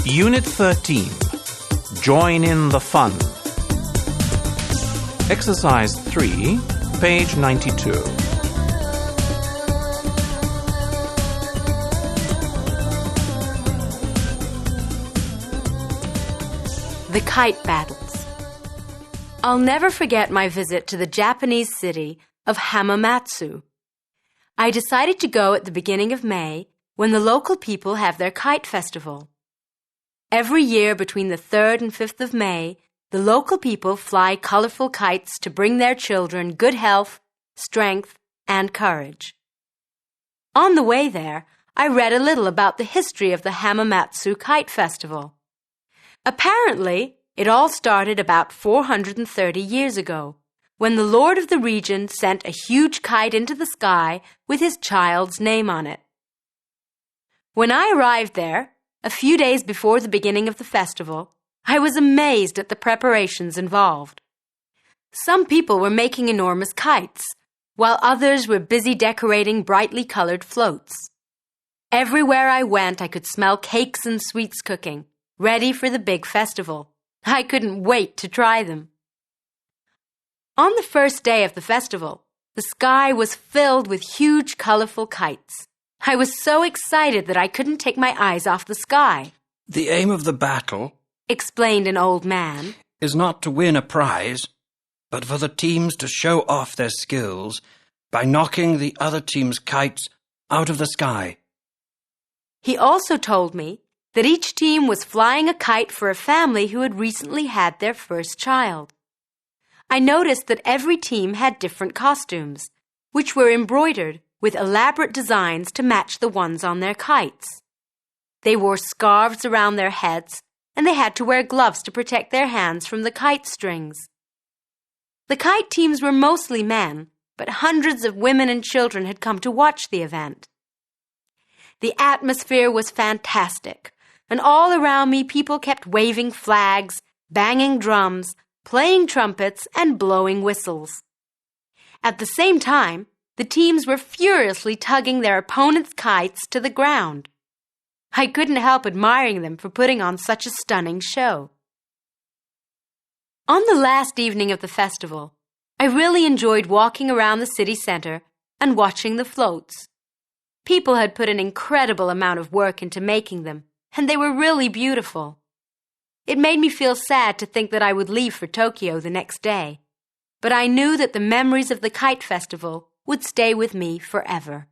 Unit 13. Join in the fun. Exercise 3, page 92. The kite battles. I'll never forget my visit to the Japanese city of Hamamatsu. I decided to go at the beginning of May when the local people have their kite festival. Every year between the 3rd and 5th of May, the local people fly colorful kites to bring their children good health, strength, and courage. On the way there, I read a little about the history of the Hamamatsu Kite Festival. Apparently, it all started about 430 years ago, when the lord of the region sent a huge kite into the sky with his child's name on it. When I arrived there, a few days before the beginning of the festival, I was amazed at the preparations involved. Some people were making enormous kites, while others were busy decorating brightly colored floats. Everywhere I went, I could smell cakes and sweets cooking, ready for the big festival. I couldn't wait to try them. On the first day of the festival, the sky was filled with huge, colorful kites. I was so excited that I couldn't take my eyes off the sky. The aim of the battle, explained an old man, is not to win a prize, but for the teams to show off their skills by knocking the other team's kites out of the sky. He also told me that each team was flying a kite for a family who had recently had their first child. I noticed that every team had different costumes, which were embroidered with elaborate designs to match the ones on their kites. They wore scarves around their heads, and they had to wear gloves to protect their hands from the kite strings. The kite teams were mostly men, but hundreds of women and children had come to watch the event. The atmosphere was fantastic, and all around me people kept waving flags, banging drums, playing trumpets, and blowing whistles. At the same time, the teams were furiously tugging their opponents' kites to the ground. I couldn't help admiring them for putting on such a stunning show. On the last evening of the festival, I really enjoyed walking around the city center and watching the floats. People had put an incredible amount of work into making them, and they were really beautiful. It made me feel sad to think that I would leave for Tokyo the next day, but I knew that the memories of the kite festival would stay with me forever.